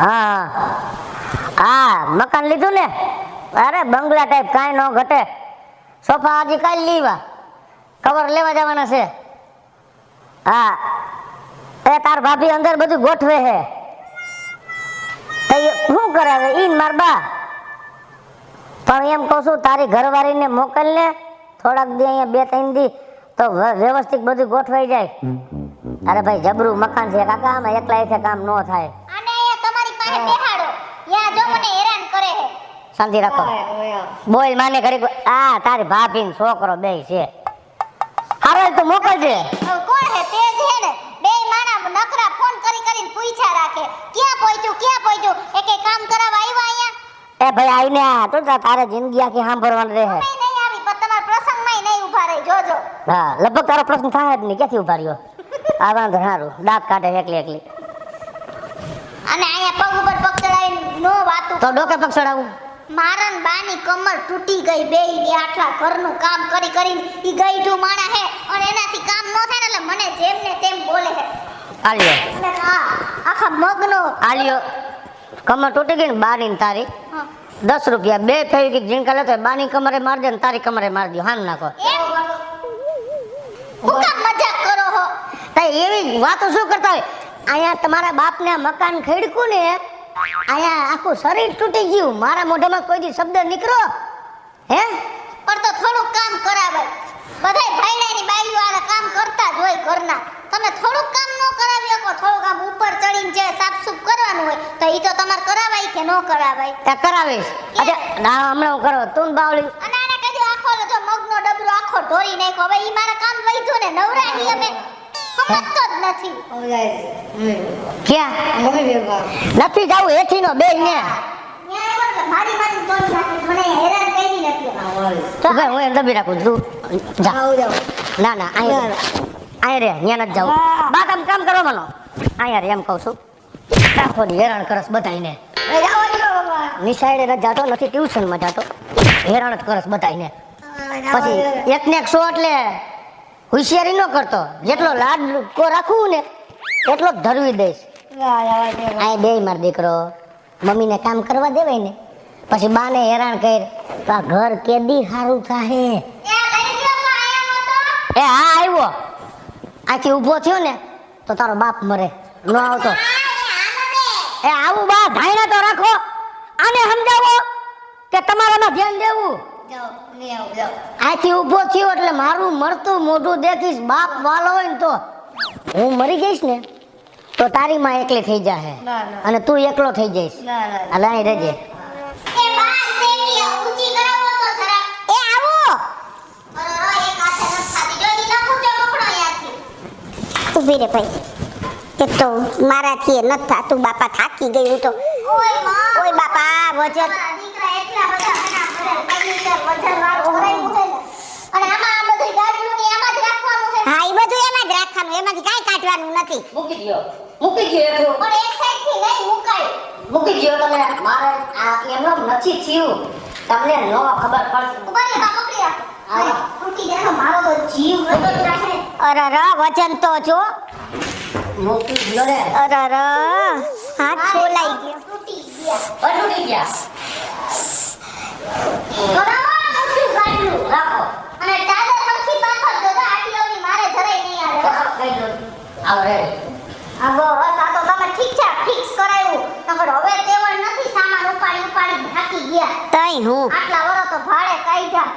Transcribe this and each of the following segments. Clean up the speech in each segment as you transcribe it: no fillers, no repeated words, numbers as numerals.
હા હા મકાન લીધું ને, અરે બંગલા ટાઈપ કાંઈ ન ઘટે. સોફા આજે કાલ લેવા, કવર લેવા જવાના છે. હા એ તાર ભાભી અંદર બધું ગોઠવે છે. શું કરે હવે ઈ માર બા? પણ એમ કહું છું તારી ઘરવાળીને મોકલ ને થોડાક દી, અહીંયા 2-3 દી તો વ્યવસ્થિત બધું ગોઠવાઈ જાય. અરે ભાઈ જબરું મકાન છે કાકા, આમાં એકલા એકે કામ ન થાય. અને અહીંયા તમારી પાસે બેહાડો, યા જો મને હેરાન કરે છે. શાંતિ રાખો, બોલ માને ઘડી. આ તારી ભાભી ને છોકરો બે છે. હારે તો મોકલજે. કોણ હે? તે જ હે ને. બે માણા નકરા ફોન કરીને પૂછ્યા રાખે, ક્યાં પહોંચ્યું એકે કામ કરાવવા આવ્યા અહીંયા? એ ભાઈ આઈને તો તારે જિંદગી આખી સાંભળવાની રહે. નહીં આવી પણ તમારા પ્રસંગમાં નહીં ઊભા રહી જોજો. હા લગભગ તારો પ્રશ્ન થાય જ નહીં, ક્યાંથી ઉભા રહ્યો? આ વાંધો સારું, દાંત કાઢે એકલી. અને અહીંયા પગ ઉપર પગ ચડાવીને નો વાતું તો ડોકે પગ ચડાવું? મારન બાની કમર તૂટી ગઈ, બેયની આટલા ઘરનું કામ કરીને ઈ ગઈઢું માણા હે અને એનાથી કામ ન થાય ને એટલે મને જેમ ને તેમ બોલે હે. આલ્યો એટલે આખા મગનો આલ્યો કમર તૂટી ગઈ ને બાની ને તારી. 10 રૂપિયા બે ફેવિકિક ઝીણકા લેતો બાની કમરે માર દે ને તારી કમરે માર દો. હાન નાખો. હું કામ મજાક કરો હો? તઈ એવી વાતો શું કરતા હોય? અહીંયા તમારા બાપને મકાન ખેડકું ને, અહીંયા આખું શરીર તૂટી ગયું. મારા મોઢામાં કોઈ દી શબ્દ નીકળો હે? પણ તો થોડું કામ કરાવે. બધાય ભાઈડાની બાઈઓ આ કામ કરતા જ હોય ઘરના. તમે થોડું કામ ન કરાવી શકો? થોડું કામ ઉપર ચડીને જે સાફસૂફ કરવાનું હોય તો ઈ તો તમારે કરાવાય કે ન કરાવાય? એ કરાવીશ. અચ્છા ના હમણાં કરો તું બાવળી. અને આને કદી આખો જો મગનો ડબરો આખો ઢોરી નાખ્યો. હવે ઈ મારા કામ વઈધું ને નવરાની અમે સમજતો જ નથી. ક્યાં નથી જાવું? હેઠી નો બે ને મારી તોડી નાખી. મને હેરાન કરી નથી. તો ભાઈ હું એમ દબી રાખું તું જા. ના અહીંયા રે, અહીંયા નથી જાવું. બા તમે કામ કરવા માંડો. અહીંયા રે એમ કહું છું. આખો દી હેરાન કરસ બધાને. નિશાળે નથી જાતો, નથી ટ્યુશનમાં જાતો, હેરાન જ કરસ બધાને. પછી એકને એક સો એટલે હોશિયારી ન કરતો. જેટલો લાડ કો રાખવું ને એટલો જ ધરવી દઈશ. આ બે માર દીકરો મમ્મીને કામ કરવા દેવાય ને, પછી બાને હેરાન કર તો આ ઘર કેદી સારું થાય. એ હા આવ્યો. આથી ઊભો થયો ને તો તારો બાપ મરે. ન આવતો એ આવું બા ધાયણા તો રાખો. આને સમજાવો કે તમારામાં ધ્યાન દેવું. આથી ઊભો થયો એટલે મારું મરતું મોઢું દેખીશ. બાપ વાલો હોય ને તો હું મરી જઈશ ને તો તારી માં એકલી થઈ જાય અને તું એકલો થઈ જઈશ. એટલે અહીં રહેજે. એ બા સેટી ઊંચી કરાવો તો જરા. એ આવો. અરે એક હાથે ન થાતી. જો ઈ લખું તો પકડો યાથી. ઊભી રે ભાઈ. એક તો મારાથી ન થાતું. બાપા થાકી ગયું તો. ઓય માં. ઓય બાપા વજન. દીકરા એટલા બધા મના કરે. પૈસા વજન વાળો હોય અને આમાં આ બધી ગાડીઓની એમાં જ રાખવાનું છે. હા ઈ બધું એમાં જ રાખવાનું. એમાંથી કાઈ કાઢવાનું નથી. મૂકી દયો એકલો. પણ એક સાઈડ થી નહીં મુકાય. મૂકી દયો તમે. મારે આ એમનો નથી થયું. તમને નો ખબર પડશે. બરી બા પકડી રાખ. અરે ઉઠી જાનો મારો તો જીવ નતો રાખે. અરે ર વજન તો જો. મૂકી દયો રે. અરે ર હાથ છોલાઈ ગયો. તૂટી ગયા. બરાબર નથી ગાડ્યું. રાખો. અને ચાદર સરખી પાથર દો. આટલી ઓની મારે જરાય નહીં આવે. આવરે. આગો આ તો તમે ઠીક છે ફિક્સ કરાયું. નકર હવે તેવડ નથી. સામાન ઉપાડી થાકી ગયા. તઈ હું આટલા વરો તો ભાડે કાઢ્યા.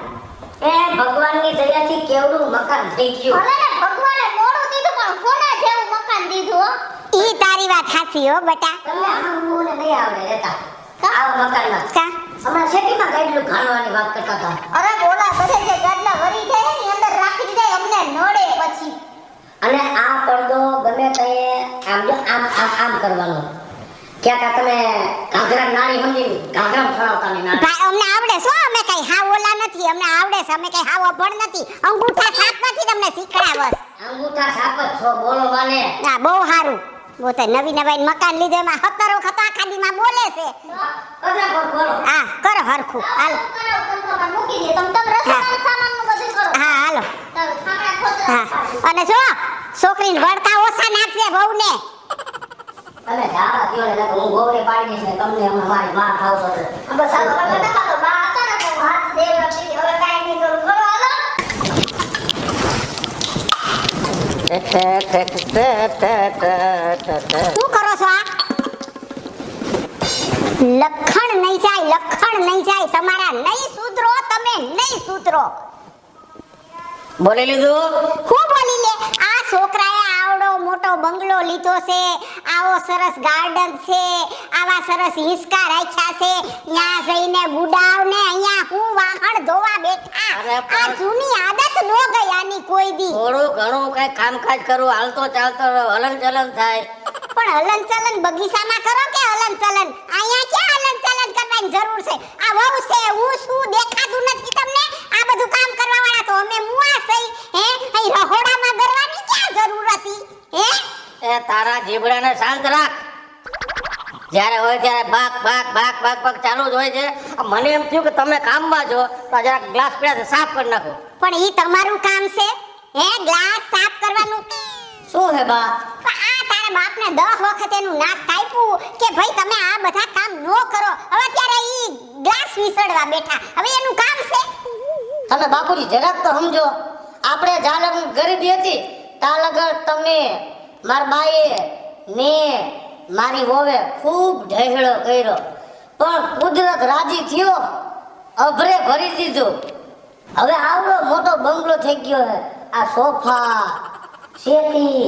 એ ભગવાનની દયાથી કેવડું મકાન થઈ ગયું. ભલે ને ભગવાને મોડું દીધું પણ કોના જેવું મકાન દીધું હો. ઈ તારી વાત સાચી હો બેટા. તમને આમને નહીં આવડે રહેતા આવા મકાનમાં. કા હમણાં શેટીમાં ગાડલું ઘાણવાની વાત કરતા હતા. અરે બોલા બધે જે ગાડલા વરી જાય ને અંદર રાખી દીધા અમને નડે પછી. અને આ પડદો ગમે તે આમ કરવાનો. ક્યાંક તમે ઘાઘરા નાળી સમજી ઘાઘરા ફરાવતા નહીં. ભાઈ અમને આવડે શું? અમે કઈ હાવ ઓલા નથી. અમને આવડે છે. અમે કઈ હાવ અભણ નથી. અંગૂઠા છાપ નથી તમને શીખડાવત. અંગૂઠા છાપ જ છો બોલો માને. ના બહુ સારું. બહુ તો નવી મકાન લીધે એમાં 17 વખત આખાદીમાં બોલે છે. કદા પર બોલો. હા કરો હરખું. હાલો મૂકી દે તમ રસોડાનું સામાનનું બધું કરો. હા હાલો. હા અને જો છોકરીને વળતા ઓછા નાખજે બહુને. તમે જાવા કયો ને હું ગોળે પાડી દઈશ ને તમને હમણાં મારી માં ખાવશો એટલે. બસ હાલો હવે નકા તો બા હતા ને તો હાથ દેવા દીધી હવે કાઈ નહીં કરું કરો હાલો શું કરો છો આ લખણ નહીં જાય તમારા નહીં સુધરો તમે નહીં સુધરો બોલી લીધું હું બોલી લે આ છોકરાએ આવડો મોટો બંગલો લીધો છે આવો સરસ ગાર્ડન છે આવા સરસ હિંચકા રાખ્યા છે ત્યાં જઈને ગુડાવ ને અહીંયા હું વાહણ ધોવા બેઠા અરે પણ- આ જૂની આદત નો ગઈ આની કોઈ દી થોડું ઘણું કઈ કામકાજ કરું હાલતો ચાલતો હલન ચલન થાય પણ હલન ચલન બગીચામાં કરો કે હલન ચલન અહીંયા ક્યાં હલન ચલન કરવાની જરૂર છે આ વહુ છે હું શું દેખાતું નથી તમને આ બધું કામ કરવા વાળા તો અમે મુઆ સહી હે અહીં રહોડામાં કરવાની ક્યાં જરૂર હતી હે એ તારા જીબડાને શાંત રાખ જ્યારે હોય ત્યારે બાક બાક બાક બાક બાક ચાલુ જ હોય છે મને એમ થયું કે તમે કામમાં છો તો આ જરાક ગ્લાસ પડ્યા છે સાફ કરી નાખો પણ ઈ તમારું કામ છે હે ગ્લાસ સાફ કરવાનું શું હે બા પણ આ તારા બાપને 10 વખત એનું નાક કાપ્યું કે ભાઈ તમે આ બધા કામ નો કરો હવે ત્યારે ઈ ગ્લાસ વિસળવા બેઠા હવે એનું કામ છે તમે બાપુજી જરાક તો સમજો આપણે જાલર ગરીબી હતી તા લગર તમે મારા બાઈએ ને મારી વોવે ખૂબ ઢહેડો કર્યો પણ કુદરત રાજી થયો અભરે ભરી દીધું હવે આવડો મોટો બંગલો થઈ ગયો હે આ સોફા શેરી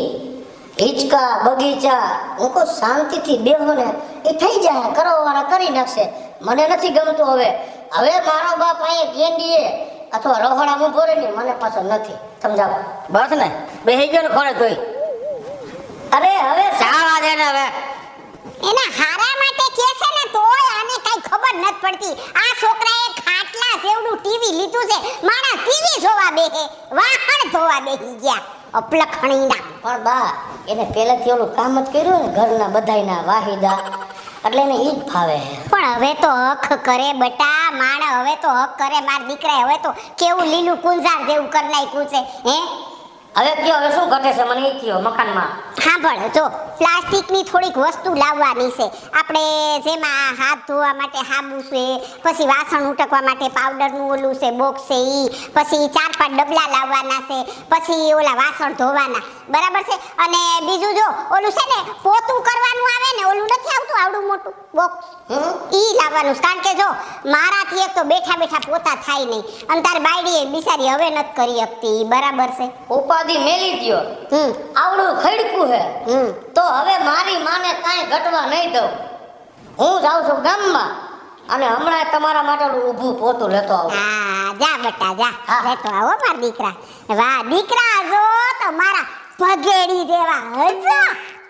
હિંચકા બગીચા હું કહું શાંતિથી બેહો ને એ થઈ જાય કરવાવાળા કરી નાખશે મને નથી ગમતું હવે હવે મારો બાપ અહીંયા કેન્ડીએ અથવા રહોડામાં ભરે ને મને પસંદ નથી સમજાવો બસ ને બેહી ગયો ને ખોળે જોઈ અરે હવે સાવા દે ને હવે એના હારા માટે કે છે ને તોય આને કઈ ખબર નથી પડતી આ છોકરાએ ખાટલા જેવડું ટીવી લીધું છે માણા ટીવી જોવા બેહે વાહણ ધોવા બેહી ગયા અપલખણીના પણ બા એને પહેલેથી ઓલું કામ જ કર્યું ને ઘરના બધાયના વાહિદા એટલે એને ઈ જ ફાવે પણ હવે તો હક કરે બટા માણ હવે તો હક કરે માર દીકરાએ હવે તો કેવું લીલું કુંજાર જેવું કર નાખ્યું છે હે હવે કયો હવે શું ઘટે છે મને એ કયો મકાનમાં સાંભળ જો પ્લાસ્ટિકની થોડીક વસ્તુ લાવવાની છે આપણે જેમાં હાથ ધોવા માટે સાબુ છે પછી વાસણ ઉટકવા માટે પાવડરનું ઓલું છે બોક્સ છે ઈ પછી 4-5 ડબલા લાવવાના છે પછી ઓલા વાસણ ધોવાના બરાબર છે અને બીજું જો ઓલું છે ને પોતું કરવાનું આવે ને ઓલું નથી આવતું આવડું મોટું બોક્સ ઈ લાવવાનું છે. કારણ કે જો મારાથી એક તો બેઠા બેઠા પોતા થાય નહીં અને તારી બાયડીએ બિચારી હવે નથી કરી શકતી બરાબર છે ઉપાધિ મેલી દ્યો આવડું ખડકું હે તો હવે મારી માને કાંઈ ઘટવા નહીં દઉં હું જાઉં છું ગામમાં અને હમણાં તમારા માટે ઊભું પોતું લેતો આવું હા જા બેટા જા હા. લેતો આવો મારા દીકરા વાહ દીકરા જો તો મારા ભગેડી દેવા હજો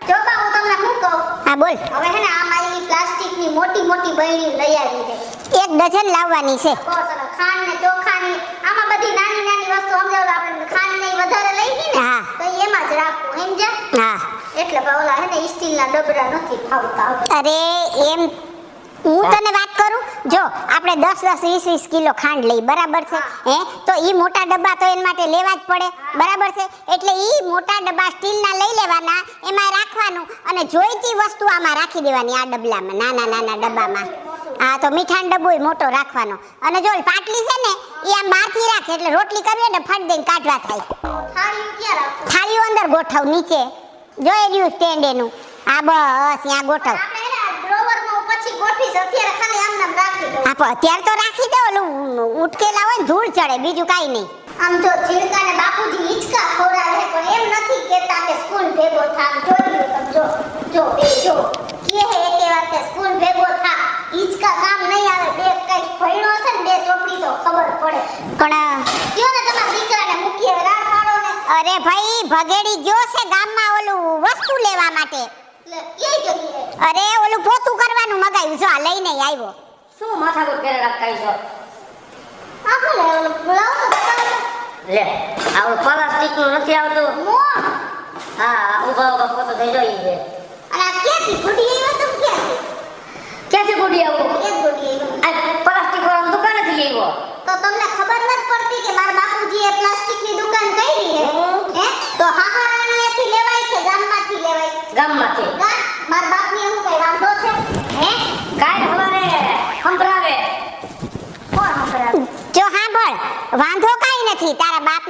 જો બા હું તમને શું કહું હા બોલ હવે હે ને આ મારી પ્લાસ્ટિકની મોટી મોટી બરણી લઈ આવી છે 1 ડઝન લાવવાની છે બહુ સરસ ખાંડ ને ચોખાની આમાં બધી નાની નાની વસ્તુ સમજાવ આપણે ખાંડ ને ઈ વધારે લઈ ગઈ ને હા. તો ઈ એમાં જ રાખવું સમજ્યા હા એટલે બા ઓલા હે ને સ્ટીલના ડબરા નથી ફાવતા અરે એમ હું તને વાત કરું જો આપણે 10-20 કિલો ખાંડ લઈ બરાબર છે હે તો ઈ મોટા ડબ્બા તો એના માટે લેવા જ પડે બરાબર છે એટલે ઈ મોટા ડબ્બા સ્ટીલના લઈ લેવાના એમાં રાખવાનું અને જોઈતી વસ્તુ આમાં રાખી દેવાની આ ડબલામાં નાના નાના ડબ્બામાં હા તો મીઠાનો ડબ્બો મોટો રાખવાનો અને જો પાટલી છે ને ઈ આમ બહારથી રાખે એટલે રોટલી કરીએ ને ફટ દઈને કાઢવા થાય થાળીઓ ક્યાં રાખવું થાળીઓ અંદર ગોઠવ નીચે જોઈ રહ્યું સ્ટેન્ડ એનું હા બસ ત્યાં ગોઠવ આપણે હે ને ડ્રોવરમાં પછી ગોઠવીશ અત્યારે ખાલી આમ નામ રાખી દઉં આપો અત્યારે તો રાખી દે ઓલું ઉટકેલા હોય ને ધૂળ ચડે બીજું કાઈ નહીં આમ જો જીણકાને બાપુજી હિંચકા ખવડાવે પણ એમ નથી કહેતા કે સ્કૂલ ભેગો થા જોઈ લો તમે જો જો કે હે એકે વાર કે સ્કૂલ ભેગો થા હિંચકા કામ નહીં આવે બે કઈ ભણ્યો છે ને બે ચોપડી તો ખબર પડે પણ કયો ને તમારા દીકરાને મૂકીએ રાખવાડો ને અરે ભાઈ ભગેડી ગયો છે ગામમાં ઓલું વસ્તુ લેવા માટે એટલે એ જગ્યાએ અરે ઓલું પોતું કરવાનું મગાવ્યું જો આ લઈને આવ્યો શું માથાકૂટ કરે રાખતા છો આખો લે બોલાવો તો બતાવો લે આવડું પ્લાસ્ટિકનું નથી આવતું મો હા ઊભા ઊભા પોતો થઈ જાય છે અને આ ક્યાંથી ગુડી આવ્યો તમે ક્યાંથી ક્યાંથી ગુડી આવું એક ગુડી આવ્યો આ પ્લાસ્ટિક વાળા દુકાનેથી આવ્યો તો તમને ખબર નથી પડતી કે મારા બાપુજીએ પ્લાસ્ટિકની દુકાન કરી હે તો હાહારાણીએથી લેવાય કે ગામમાંથી લેવાય ગામમાંથી મારા બાપ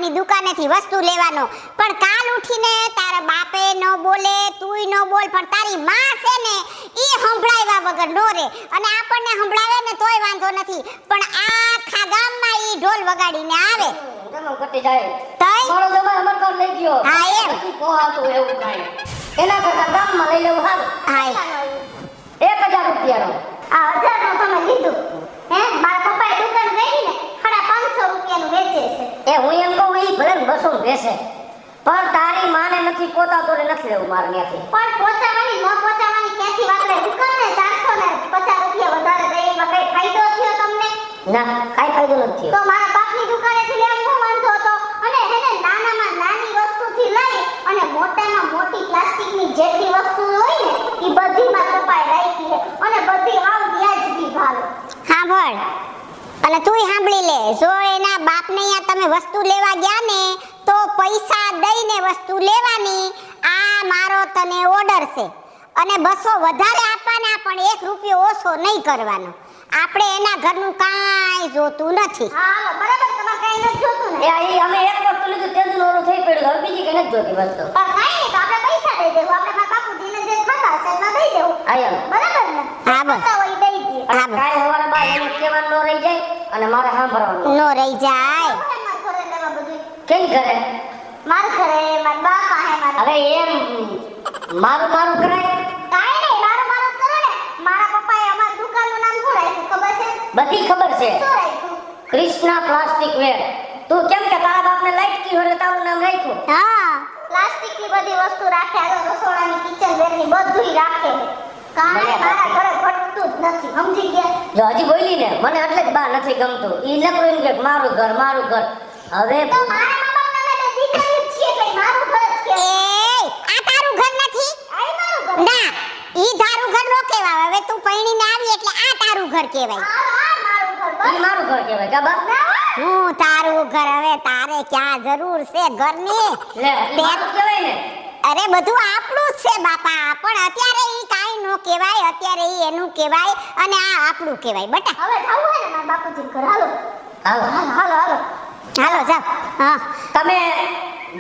મારી દુકાનેથી વસ્તુ લેવાનો. પણ કાલ ઉઠીને તારા બાપે ન બોલે, તુંય ન બોલ, પણ તારી માં છે ને ઈ સંભળાવ્યા વગર નો રે. અને આપણને સંભળાવે ને તોય વાંધો નથી, પણ આખા ગામમાં ઈ ઢોલ વગાડીને આવે. તમે ઘટી જાય તઈ મારો જમાઈ અમર પર લઈ ગયો. હા, એમ. નથી પોહાતું એવું કાંઈ. એના કરતા ગામમાં લઈ લેવું સારું. હાય 1000 રૂપિયાનો. આ 1000 નું તમે લીધું હે? મારા પપ્પાએ દુકાન ગઈ ને 550 રૂપિયાનું વેચે છે. એ હું એમ કહું ઈ ભલે ને 200 નું બેસે, પણ તારી માને નથી પોતાતો રે નથી લેવું મારે ત્યાંથી. પણ પહોંચાડવાની ન પહોંચાડવાની ક્યાંથી વાત રહી? દુકાનને 450 રૂપિયા વધારે દે એમાં કઈ ફાયદો થયો તમને? ના કાંઈ ફાયદો નથી તો થયો. મારા બાપની દુકાનેથી લેવું શું વાંધો હતો? અને હેને નાનામાં નાની વસ્તુથી લઈ અને મોટામાં મોટી પ્લાસ્ટિકની જેટલી વસ્તુ હોય ને ઈ બધીમાં પપ્પાએ રાખી છે અને બધી હાવ વ્યાજબી ભાવે. સાંભળ, અને તુંય સાંભળી લે. જો એના બાપને અહીંયા તમે વસ્તુ લેવા ગયા ને તો પૈસા દઈને વસ્તુ લેવાની. આ મારો તને ઓર્ડર છે અને 200 વધારે આપવાના, પણ 1 રૂપિયો ઓછો નહીં કરવાનો. આપણે એના ઘરનું કાંઈ જોતું નથી. હા હાલો બરાબર, તમારે કઈ નથી જોતું ને? એ અમે એક વસ્તુ લીધું તે જ ઓલું થઈ પડ્યું. હવે બીજી કઈ નથી જોતી વસ્તુ. પણ કાંઈ નહીં તો આપણે પૈસા દઈ દેવું. આપણે મારા બાપુજીને જે ખાતા હશે એમાં દઈ દેવું. આયમ બરાબર ને? હા, બસ. ખાતા હોય ઈ દઈ દઈએ. હા, અને બસ. કાંઈ હવારે બાર એનું કહેવાનું ન રહી જાય અને મારે સાંભળવાનું. નો રહી જાય. બરાબર, મારા ઘરે લેવા બધું. કેમ કરે? મારા ઘરે મારા બાપા હે મારા. હવે એમ મારું મારું કરાય. કાંઈ નહીં, મારું મારું જ કરો ને. મારા પપ્પાએ અમારી દુકાનનું નામ શું રાખ્યું ખબર છે? બધી ખબર છે. શું રાખ્યું? કૃષ્ણા પ્લાસ્ટિક વેર. તું કેમ કે તારા બાપને લાઈટ કી હોય તારું નામ રાખ્યું. હા, પ્લાસ્ટિકની બધી વસ્તુ રાખે, આ રસોડાની કિચન વેરની બધુંય રાખે છે. કાંઈ મને મારા ઘરે ઘટતું જ નથી, સમજી ગયા? જો હજી બોલી ને મને એટલે જ બા નથી ગમતું. ઈ નકરું એમ કે મારું ઘર મારું ઘર. હવે તો મારા મા બાપના માટે દીકરી જ છીએ, એટલે મારું ઘર જ એ કહેવાય. આ તારું ઘર નથી. આ મારું ઘર. ના, ઈ તારું ઘર નો કહેવાય. હવે તું પૈણીને આવી એટલે આ તારું ઘર કહેવાય. આ મારું ઘર બસ. ઈ મારું ઘર કહેવાય કા બા. ના હો. હું તારું ઘર, હવે તારે ક્યાં જરૂર છે ઘરની? લે ઈ મારું કહેવાય ને. અરે બધું આપણું જ છે બાપા, પણ અત્યારે ઈ કાંઈ નો કહેવાય. અત્યારે ઈ એનું કહેવાય અને આ આપણું કહેવાય બેટા. હવે જાવું હોય ને મારા બાપુજીને ઘર, હાલો હાલો હાલો હાલો હાલો. હાલો જાવ. હા તમે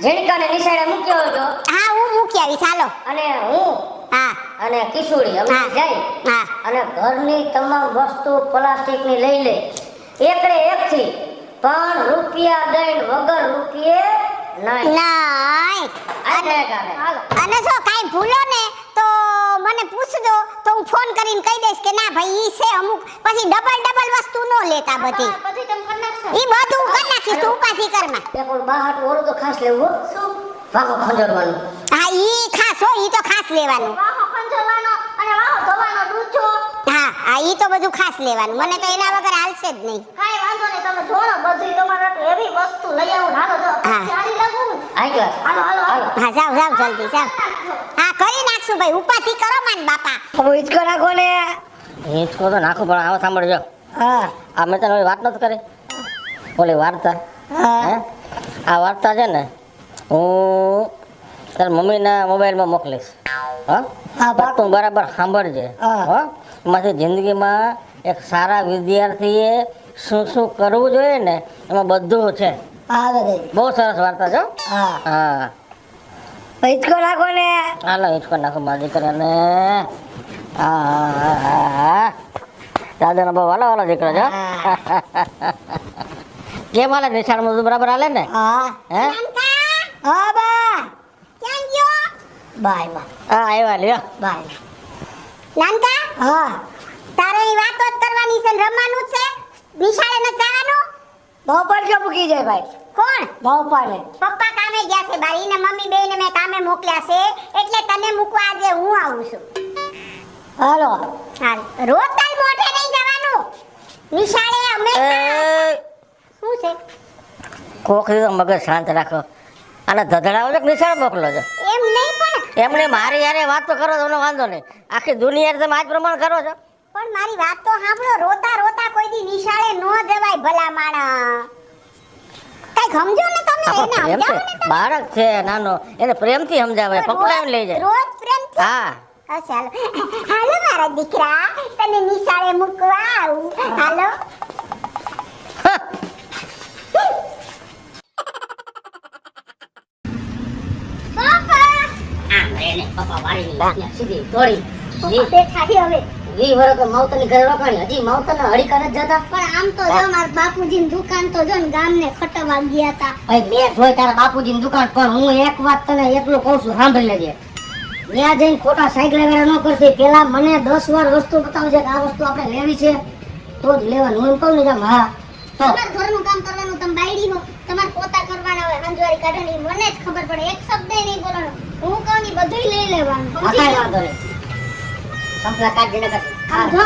ઝીણકાને નિશાળે મૂક્યો હતો હા, હું મૂકી આવીશ. હાલો. અને હું હા અને કિશોરી અમે હા. જાય હા અને ઘરની તમામ વસ્તુ પ્લાસ્ટિકની લઈ લે એકડે એકથી, પણ રૂપિયા દઈને વગર રૂપિયે નહીં. નહીં. આજે ગામે હાલો. અને જો કાંઈ ભૂલો ને તો મને પૂછજો, તો હું ફોન કરીને કહી દઈશ કે ના ભાઈ ઈ છે અમુક. પછી ડબલ વસ્તુ નો લેતા બધી. બધી તમે કરી નાખશો. ઈ બધું કરી નાખીશ, તું ઉપાધિ કરમાં. એક ઓલું બહાર ઓરું તો ખાસ લેવું હો. શું? વાહો ખંજરવાનું. હા ઈ ખાસ હો, ઈ તો ખાસ લેવાનું. વાહો ખંજરવાનો અને વાહો ધોવાનો ડૂચો. હા હા, ઈ તો બધું ખાસ લેવાનું. મને તો એના વગર હાલશે જ નહીં. કાંઈ વાંધો નહીં, તમે ધોનો બધુંય. તમારે એવી વસ્તુ લઈ આવું. હાલો જો હા. સારી લાગુ ને. High class. હાલો હાલો હાલો. હા જાવ જાવ જલ્દી જાવ. હા કરી નાખશું ભાઈ, ઉપાધિ કરો માન બાપા. હવે હિંચકો નાખો ને. હિંચકો તો નાખો, પણ આવો સાંભળજો. હા આ મેં તને વાત નથી કરી ઓલી વાર્તા. હે? આ વાર્તા છે ને હું તારા મમ્મીના મોબાઈલમાં મોકલીશ. હા પણ તું બરાબર સાંભળજે. હો એમાંથી જિંદગીમાં એક સારા વિદ્યાર્થીએ શું શું કરવું જોઈએ ને એમાં બધું છે. બહુ સરસ વાર્તા છો. હા હિંચકો નાખો ને. હાલો હિંચકો નાખો મારી દીકરાને. હા દાદાનો બહુ વાલો વાલો દીકરો છો. કેમ હાલે નિશાળમાં બધું બરાબર હાલે ને? હા હે હા બા ક્યાં ગયો બાય બા હા આવ્યા લ્યો. બાય નાનકા? હા તારે ઈ વાતો જ કરવાની છે ને રમવાનું જ છે? નિશાળે ન જવાનું? બપોર કે મૂકી જાય ભાઈ કોણ? બપોરે પપ્પા કામે ગયા છે બારી ને મમ્મી બેયને મેં કામે મોકલ્યા છે, એટલે તને મૂકવા આજે હું આવું છું. હાલો હાલ રોજ તાર મોઢે નહીં જવાનું. નિશાળે અમે શું છે? કોક દીધો મગજ શાંત રાખો. અને ધધડાવો છો કે નિશાળ મોકલો છો? એમ નહીં પણ એમને મારી યારે વાત તો કરો તો એનો વાંધો નહીં. આખી દુનિયા તમે આજ પ્રમાણ કરો છો. પણ મારી વાત તો સાંભળો. રોતા રોતા કોઈ દી નિશાળે ન જવાય ભલા માણસ. કઈ સમજો ને તમે એને સમજાવો ને તમે. બાળક છે નાનો, એને પ્રેમથી સમજાવે, પકડાવીને લઈ જાય. રોજ પ્રેમથી. હા હા ચાલો હાલો મારા દીકરા, તને નિશાળે મૂકવા આવું. હાલો. વાળી ત્યાં સીધી દોડી પપ્પા બેઠા છે હવે. 20 વર્ષ તો માવતરની ઘરે રોકાણી હજી માવતરના હડીકા નથી જતા પણ આમ તો જો મારા બાપુજીની દુકાન તો જો ને ગામને ખટવા ગયા હતા. ભાઈ મેં જોઈ તારા બાપુજીની દુકાન પણ હું એક વાત તને એટલું કહું છું સાંભળી લેજે ત્યાં જઈને ખોટા સાયકલ વેરા ન કરતી પેલા મને 10 વાર વસ્તુ બતાવજે કે આ વસ્તુ આપણે લેવી છે તો જ લેવાનું હું એમ કહું ને કે હા તો તમારે ઘરનું કામ કરવાનું તમે બાયડી હો, તમારે પોતા કરવાના હોય, હંજવારી કાઢવાની મને જ ખબર પડે, એક શબ્દ નહીં બોલવાનો. હું કહું ની બધુંય લઈ લેવાનું. આ કાંઈ વાંધો નહીં સંપલા કાઢી ને આમ જો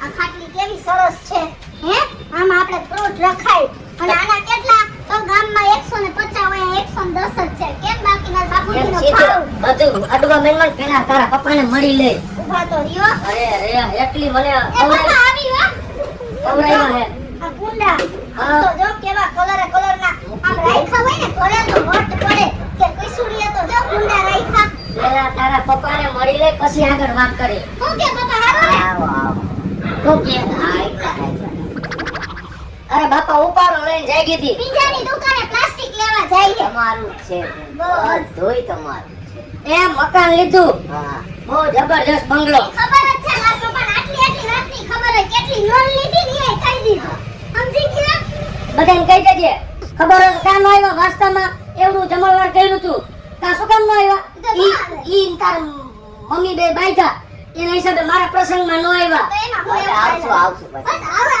આ ખાટલી કેવી સરસ છે હે, આમાં આપણે ફ્રૂટ રખાય અને આના કેટલા તો ગામમાં 150 હોય 110 જ છે. કેમ બાકી મારા બાપુજીનો ભાવ બધું અડવા મહેમાન પેલા તારા પપ્પાને મળી લે ઉભા તો રહ્યો. અરે એટલી મને એ પપ્પા આવી હો. ખવડાવ્યા હે આ કુંડા આમ તો જો કેવા કલરના આમ રાખ્યા હોય ને ઘરે તો વટ પડે કે કુસુડીએ તો જો કુંડા રાખ્યા. પેલા તારા પપ્પાને મળી લે પછી આગળ વાત કરીએ હું કે પપ્પા હારો ને આવો આવો તું કે અરે બાપા ઉપાડો લઈને જઈ ગઈ હતી બીજાની દુકાને પ્લાસ્ટિક લેવા જાય છે. તમારું જ છે બસ. બધુંય તમારું છે એ મકાન લીધું હા બહુ જબરજસ્ત બંગલો ખબર જ છે મારા પપ્પાને આટલી રાતની ખબર હોય કેટલી લોન લીધી ને એ કહી દીધું. સમજી ગયા? બધાને કહી દેજે ખબર હોય તો કામ આવ્યા વાસ્તામાં એવડું જમણવાર કર્યું તું કા શું કામ ન આવ્યા ઈ તાર મમ્મી બે બાઈકા એના હિસાબે મારા પ્રસંગમાં ન આવ્યા તો એમાં હોય આવશું આવશું બસ આવે.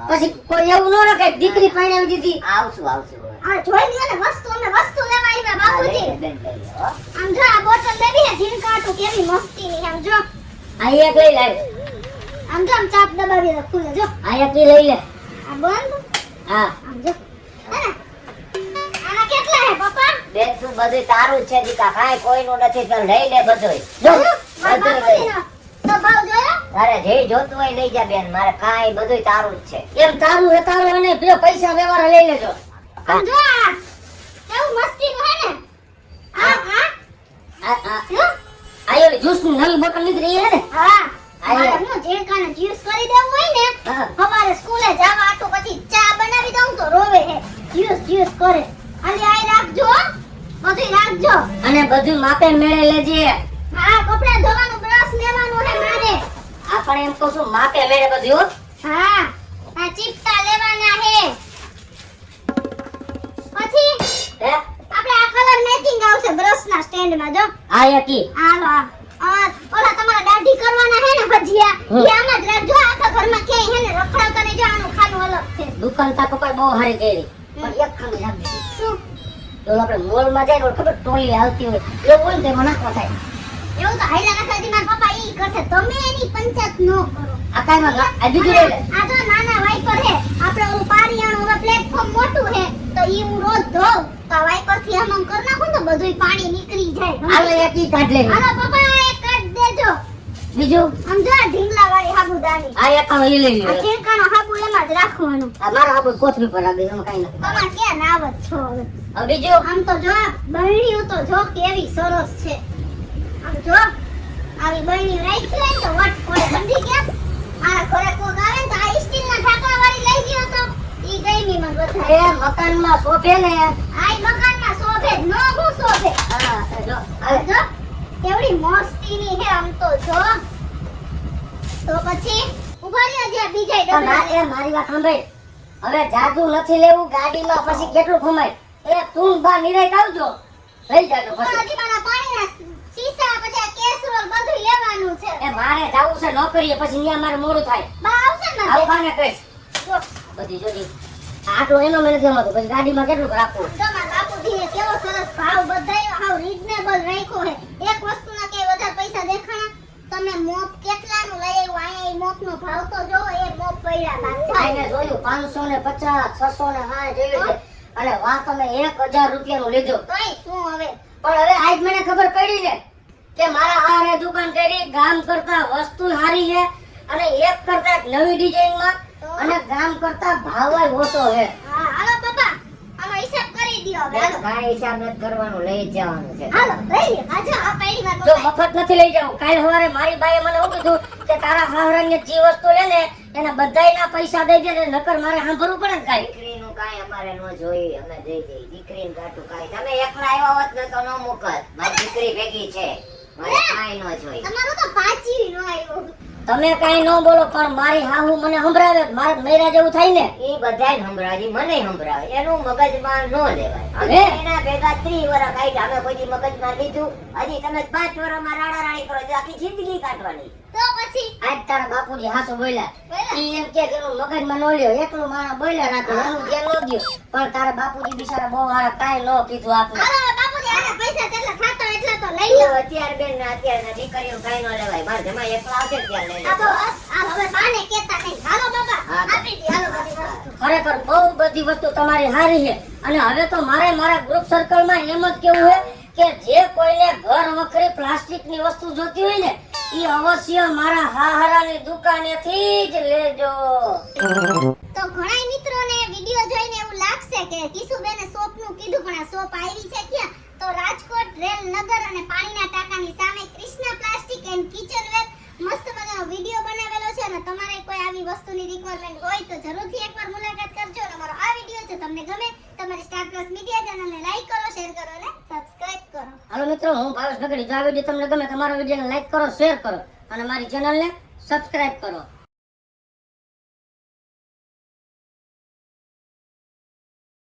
પછી કોઈ એવું ન રખાય દીકરી પરણાવી દીધી આવશું આ જોઈ લ્યો ને વસ્તુ અમે વસ્તુ લેવા આવ્યા બાપુજી. આમ જો આ બોટલ લેવી હે ઝીણકાટું કેવી મસ્તીની આમ જો. આ એક લઈ લાવ આમ જો આમ ચાપ દબાવી દે ખુલે જો. આ એક લઈ લે આ બંધ હા આમ જો. હે ને? આના કેટલા હે પપ્પા? બેન તું બધું તારું જ છે દીકા કાંઈ કોઈનું નથી તો લઈ લે બધુંય મારા બાપુજીનો તો ભાવ જોયો? તારે જે જોતું હોય લઈ જા બેન મારે કાંઈ બધુંય તારું જ છે એમ તારું હે તારું અને પેલો પૈસા વ્યવહાર લઈ લેજો આમ જો આ કેવું મસ્તીનું હે ને? આ જો. આયો જ્યુસ ની નવી બોટલ નીકળી હે ને હા આ મારે લે. હું ઝીણકાને જ્યુસ કરી દેવું હોય ને હા. સવારે સ્કૂલે જવા આટું પછી ચા બનાવી દઉં તો રોવે હે જ્યુસ કરે. આલી આઈ રાખજો હો. બધુંય રાખજો. અને બધું માપે મેળે લેજે હા કપડાં ધોવાનું બ્રશ લેવાનું હે મારે. આપણે એમ કહું છું માપે મેળે બધું હો. હા આ ચીપટા લેવાના હે. પછી હે આપણે આ કલર મેચિંગ આવશે બ્રશના સ્ટેન્ડમાં જો. આ એકી હાલો ઓલા તમારા દાઢી કરવાના હે ને ભજીયા હમ. એ આમાં જ રાખજો. આખા ઘરમાં ક્યાંય હે ને રખડાવતા નહીં જો. આનું ખાનું અલગ છે. દુકાન તા પપ્પાએ બહુ હારી કરી પણ એક ખામી રાખી દીધી શું તો આપણે મોલમાં જાય ને ખબર ટોલી હાલતી હોય એવું હોય ને તો એમાં નાખવા થાય એવું તો હાઈલા નાખાથી મારા પપ્પા ઈ કરશે. તમે એની પંચાયત ન કરો. આ કાંઈ આ બીજું લઈ લે આ તો નાના વાઇપર હે. આપણે ઓલું પારિયાણું હવે પ્લેટફોર્મ મોટું હે તો ઈ હું રોજ ધોઉં તો આ વાઇપર થી આમ કર નાખું તો બધુંય પાણી નીકળી જાય. હાલો એકી કાઢ લે હાલો પપ્પા એક કાઢ દેજો. બીજું આમ જો આ ઢીંગલા વાળી સાબુદાની. આ એક આનો ઈ લઈ આ લે ઝીણકાનો સાબુ એમાં જ રાખવાનું. આ મારો આપો કોથળી પર રાખી એમાં કાંઈ નથી તમારે ક્યાં નાવત છો હવે? હવે બીજું આમ તો જો આ બરણીયું તો જો કેવી સરસ છે. આમ જો આવી બરણી રાખી હોય ને તો વટ પડે. સમજી ગયા? મારા ઘરે કોક આવે ને તો આ સ્ટીલના ઢાંકણા વાળી લઈ ગયો તો ઈ ગઈમી મને એ બધા. મકાનમાં શોભે ને આ મકાનમાં શોભે જ ન હું શોભે. હા જો આ જો કેવડી મસ્તીની હે આમ તો જો. તો પછી ઉભા રહ્યો જ્યાં બીજા ડબલા. મારી વાત સાંભળ હવે જાદુ નથી લેવું ગાડીમાં પછી કેટલું ખમાય એ તું બા નિરાય આવજો લઈ જાજો પણ પછી હજી મારા પાણીના શીશા પછી આ કેસરોલ બધું લેવાનું છે. એ મારે જાવું છે નોકરીએ પછી ત્યાં મારે મોડું થાય બા આવશે ને આવું મારે? બાને કહીશ જો બધી જોડી આટલો એનો મને જમાતો પછી ગાડીમાં કેટલું રાખવું જો મારા બાપુજીએ કેવો સરસ ભાવ બધાય હાવ રીઝનેબલ રાખ્યો છે. એક વસ્તુના કે વધારે પૈસા દેખાણા. તમે મોપ કેટલાનું લઈ આવ્યો? અહીંયા ઈ મોપનો ભાવ તો જોવો. એક મોપ પડ્યા બાર. આઈને જોયું 550 660 જેવી છે અને વાહ તમે 1000 રૂપિયાનું લીધું તોય શું હવે? પણ હવે આજ મને ખબર પડી ને કે મારા હારે દુકાન કરી ગામ કરતા વસ્તુ સારી છે અને એક કરતા એક નવી ડિઝાઇનમાં અને ગામ કરતા ભાવ ઓછો છે હા હાલો પપ્પા આનો હિસાબ કરી દ્યો હવે. હાલો કાંઈ હિસાબ નથી કરવાનું લઈ જ જવાનું છે હાલો લઈ લ્યો. હા જો આ પૈડી મારા જો પપ્પાએ. મફત નથી લઈ જાવ કાલ સવારે મારી બાઈએ મને એવું કીધું કે તારા હાહરાને જે વસ્તુ લે ને એના બધાયના પૈસા દઈ દે ને નકર મારે સાંભળવું પડે ને કાંઈ દીકરીનું કાંઈ અમારે ન જોઈ અમે દઈ દઈ દીકરીને કાટું કાંઈ તમે એકલા આવ્યા હોત ને તો ન મોકલ મારી દીકરી ભેગી છે મારે કાંઈ ન જોઈ. તમારું તો પાછી નો આવ્યું. તમે કાંઈ ન બોલો પણ મારી હાહુ મને સંભળાવે મારે મેરા જેવું થાય ને. એ બધાય સંભળાવી મને સંભળાવે એનું મગજમાં ન લેવાય અમે હે? એના ભેગા 30 વર્ષ કાઢ્યા અમે કોઈ દી મગજમાં લીધું હજી તમે 5 વર્ષમાં રાડા રાણી કરો છો આખી જિંદગી કાઢવાની તો પછી આજ તારા બાપુજી હાસુ બોલ્યા બોલ્યા? ઈ એમ કે એનું મગજમાં નો લ્યો એકલું માણસ બોલ્યા રાખે એનું ધ્યાન ન દ્યો પણ તારા બાપુજી બિચારા બહુ હારા કાંઈ ન કીધું આપને. હાલો હવે બાપુજી આને પૈસા જેટલા થાતો એટલા તો લઈ લો. અત્યાર બેન ને અત્યારના દીકરીઓ કાંઈ ન લેવાય મારા જમાઈ એકલા આવશે ને ત્યાં લઈ આ તો લેજો. આ હવે બાને કહેતા નહીં. હાલો બાબા હા. આપી દી હાલો બધી વસ્તુ. ખરેખર બહુ બધી વસ્તુ તમારી હારી છે અને હવે તો મારે મારા ગ્રુપ સર્કલમાં એમ જ કેવું છે કે જે કોઈને ઘર વખરી પ્લાસ્ટિકની વસ્તુ જોતી હોય ને ઈ અવશ્ય મારા હાહરાની દુકાનેથી જ લેજો. તો ઘણા મિત્રોને વિડિયો જોઈને એવું લાગશે કે કિશુબેને શોપનું કીધું પણ આ શોપ આવી છે ક્યાં? તો રાજકોટ રેલ નગર અને પાણીના ટાંકાની સામે કૃષ્ણા પ્લાસ્ટિક એન્ડ કિચનવેર મસ્ત મજાનો વિડિયો બનાવેલો છે અને તમારે કોઈ આવી વસ્તુની રિક્વાયરમેન્ટ હોય તો જરૂરથી એકવાર મુલાકાત કરજો અને અમારો આ વિડિયો જો તમને ગમે તમારી સ્ટાર પ્લસ મીડિયા ચેનલને લાઈક કરો શેર કરો અને સબસ્ક્રાઇબ કરો. હાલો મિત્રો હું ભાવેશ ભગડી જો આ વિડીયો તમને ગમે તમારો વિડીયોને લાઈક કરો શેર કરો અને મારી ચેનલને સબસ્ક્રાઇબ કરો.